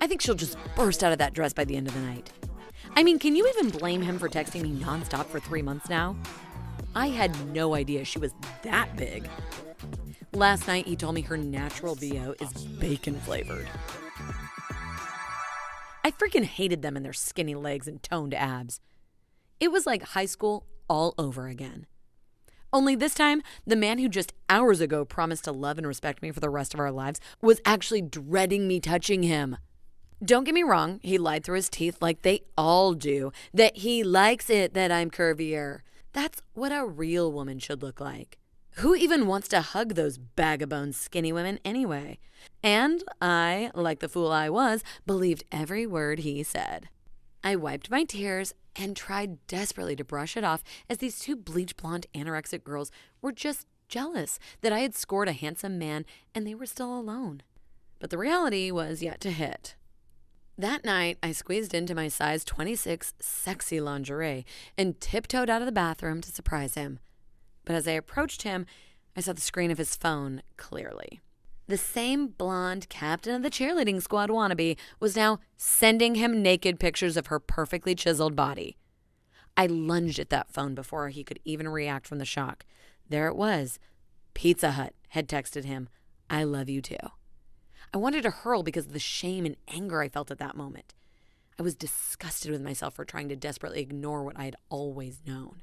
I think she'll just burst out of that dress by the end of the night. I mean, can you even blame him for texting me nonstop for 3 months now? I had no idea she was that big. Last night, he told me her natural VO is bacon flavored. I freaking hated them and their skinny legs and toned abs. It was like high school all over again. Only this time, the man who just hours ago promised to love and respect me for the rest of our lives was actually dreading me touching him. Don't get me wrong, he lied through his teeth like they all do, that he likes it that I'm curvier. That's what a real woman should look like. Who even wants to hug those bag-of-bones skinny women anyway? And I, like the fool I was, believed every word he said. I wiped my tears and tried desperately to brush it off as these two bleach blonde anorexic girls were just jealous that I had scored a handsome man and they were still alone. But the reality was yet to hit. That night, I squeezed into my size 26 sexy lingerie and tiptoed out of the bathroom to surprise him. But as I approached him, I saw the screen of his phone clearly. The same blonde captain of the cheerleading squad wannabe was now sending him naked pictures of her perfectly chiseled body. I lunged at that phone before he could even react from the shock. There it was. Pizza Hut had texted him, "I love you too." I wanted to hurl because of the shame and anger I felt at that moment. I was disgusted with myself for trying to desperately ignore what I had always known.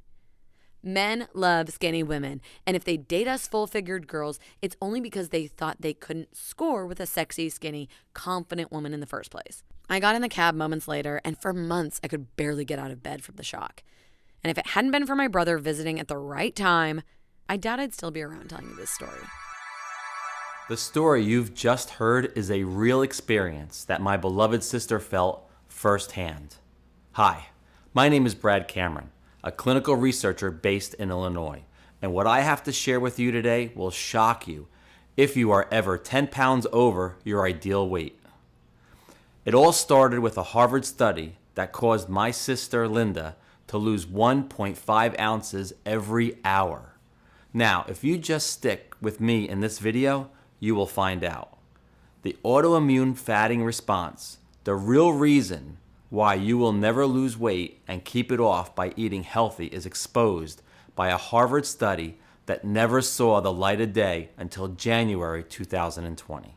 Men love skinny women, and if they date us full-figured girls, it's only because they thought they couldn't score with a sexy, skinny, confident woman in the first place. I got in the cab moments later, and for months I could barely get out of bed from the shock. And if it hadn't been for my brother visiting at the right time, I doubt I'd still be around telling you this story. The story you've just heard is a real experience that my beloved sister felt firsthand. Hi, my name is Brad Cameron, a clinical researcher based in Illinois, and what I have to share with you today will shock you if you are ever 10 pounds over your ideal weight. It all started with a Harvard study that caused my sister Linda to lose 1.5 ounces every hour. Now, if you just stick with me in this video, you will find out. The autoimmune fatting response, the real reason why you will never lose weight and keep it off by eating healthy, is exposed by a Harvard study that never saw the light of day until January 2020.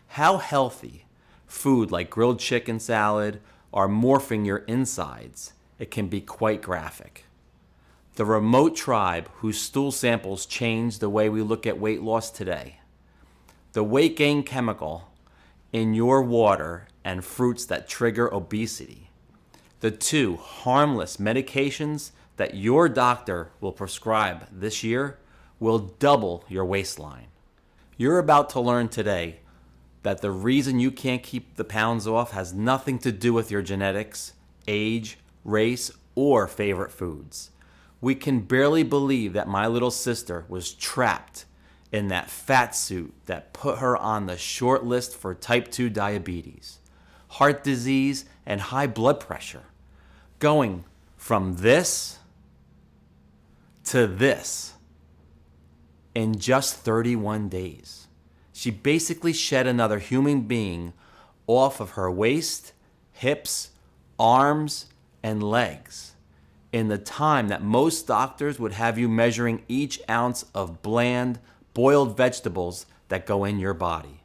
How healthy food like grilled chicken salad are morphing your insides, it can be quite graphic. The remote tribe whose stool samples changed the way we look at weight loss today. The weight gain chemical in your water and fruits that trigger obesity. The two harmless medications that your doctor will prescribe this year will double your waistline. You're about to learn today that the reason you can't keep the pounds off has nothing to do with your genetics, age, race, or favorite foods. We can barely believe that my little sister was trapped in that fat suit that put her on the short list for type 2 diabetes, heart disease, and high blood pressure. Going from this to this in just 31 days. She basically shed another human being off of her waist, hips, arms, and legs in the time that most doctors would have you measuring each ounce of bland, boiled vegetables that go in your body.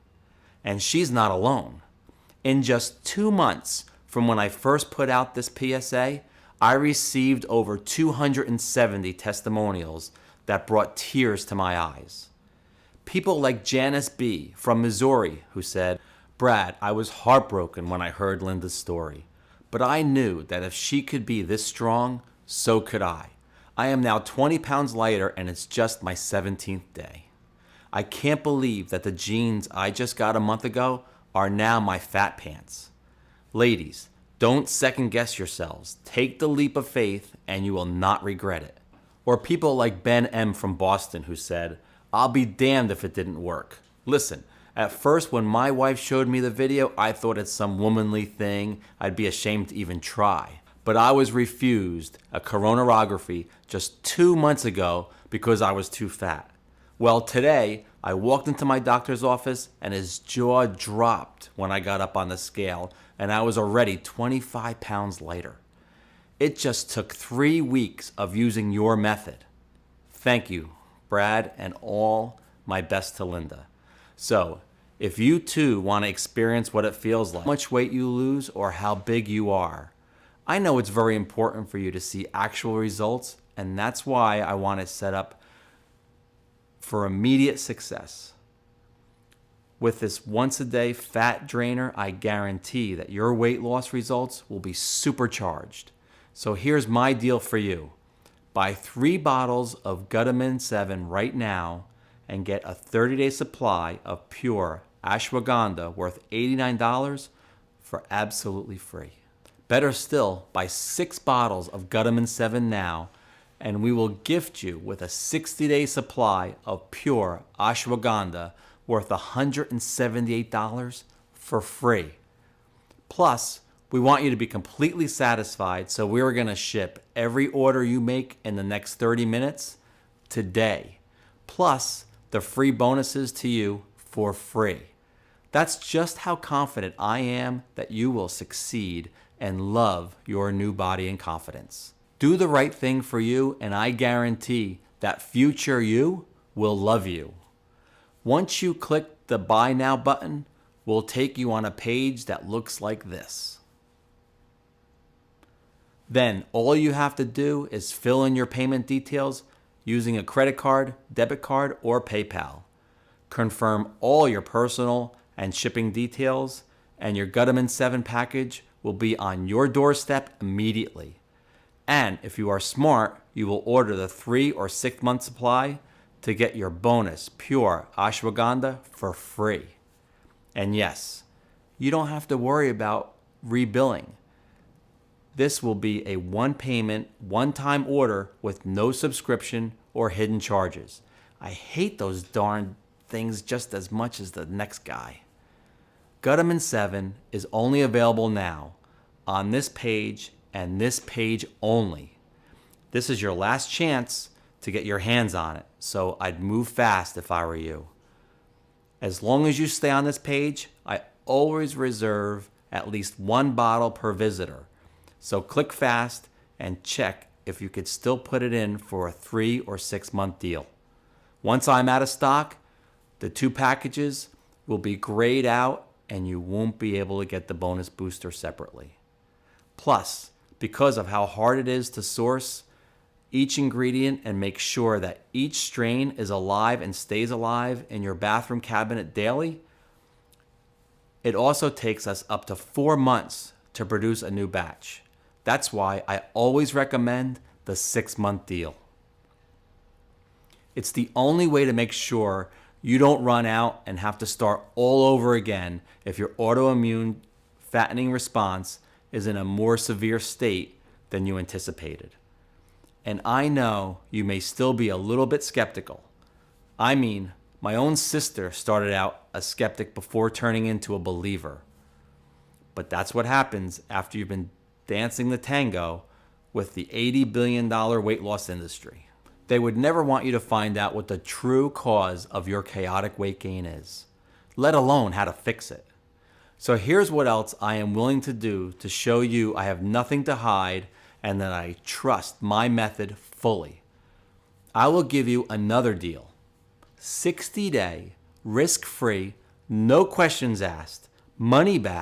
And she's not alone. In just 2 months from when I first put out this PSA, I received over 270 testimonials that brought tears to my eyes. People like Janice B. from Missouri who said, "Brad, I was heartbroken when I heard Linda's story, but I knew that if she could be this strong, so could I. I am now 20 pounds lighter and it's just my 17th day. I can't believe that the jeans I just got a month ago are now my fat pants." Ladies, don't second guess yourselves. Take the leap of faith and you will not regret it. Or people like Ben M. from Boston who said, "I'll be damned if it didn't work." Listen, at first when my wife showed me the video, I thought it's some womanly thing I'd be ashamed to even try. But I was refused a coronarography just 2 months ago because I was too fat. Well, today I walked into my doctor's office and his jaw dropped when I got up on the scale, and I was already 25 pounds lighter. It just took 3 weeks of using your method. Thank you, Brad, and all my best to Linda. So, if you too want to experience what it feels like, how much weight you lose or how big you are, I know it's very important for you to see actual results, and that's why I want it set up for immediate success. With this once-a-day fat drainer, I guarantee that your weight loss results will be supercharged. So here's my deal for you. Buy 3 bottles of Gutamin 7 right now and get a 30-day supply of pure ashwagandha worth $89 for absolutely free. Better still, buy 6 bottles of Gutamin 7 now and we will gift you with a 60-day supply of pure ashwagandha worth $178 for free. Plus, we want you to be completely satisfied, so we're going to ship every order you make in the next 30 minutes today, plus the free bonuses to you for free. That's just how confident I am that you will succeed and love your new body and confidence. Do the right thing for you, and I guarantee that future you will love you. Once you click the Buy Now button, we'll take you on a page that looks like this. Then all you have to do is fill in your payment details using a credit card, debit card, or PayPal. Confirm all your personal and shipping details, and your Gutamin 7 package will be on your doorstep immediately. And if you are smart, you will order the 3 or 6 month supply to get your bonus pure ashwagandha for free. And yes, you don't have to worry about rebilling. This will be a one-payment, one-time order with no subscription or hidden charges. I hate those darn things just as much as the next guy. Gutamin 7 is only available now on this page and this page only. This is your last chance to get your hands on it, so I'd move fast if I were you. As long as you stay on this page, I always reserve at least 1 bottle per visitor. So click fast and check if you could still put it in for a 3 or 6 month deal. Once I'm out of stock, the 2 packages will be grayed out and you won't be able to get the bonus booster separately. Plus, because of how hard it is to source each ingredient and make sure that each strain is alive and stays alive in your bathroom cabinet daily, it also takes us up to 4 months to produce a new batch. That's why I always recommend the 6-month deal. It's the only way to make sure you don't run out and have to start all over again if your autoimmune fattening response is in a more severe state than you anticipated. And I know you may still be a little bit skeptical. I mean, my own sister started out a skeptic before turning into a believer. But that's what happens after you've been dancing the tango with the $80 billion weight loss industry. They would never want you to find out what the true cause of your chaotic weight gain is, let alone how to fix it. So here's what else I am willing to do to show you I have nothing to hide and that I trust my method fully. I will give you another deal. 60-day, risk-free, no questions asked, money back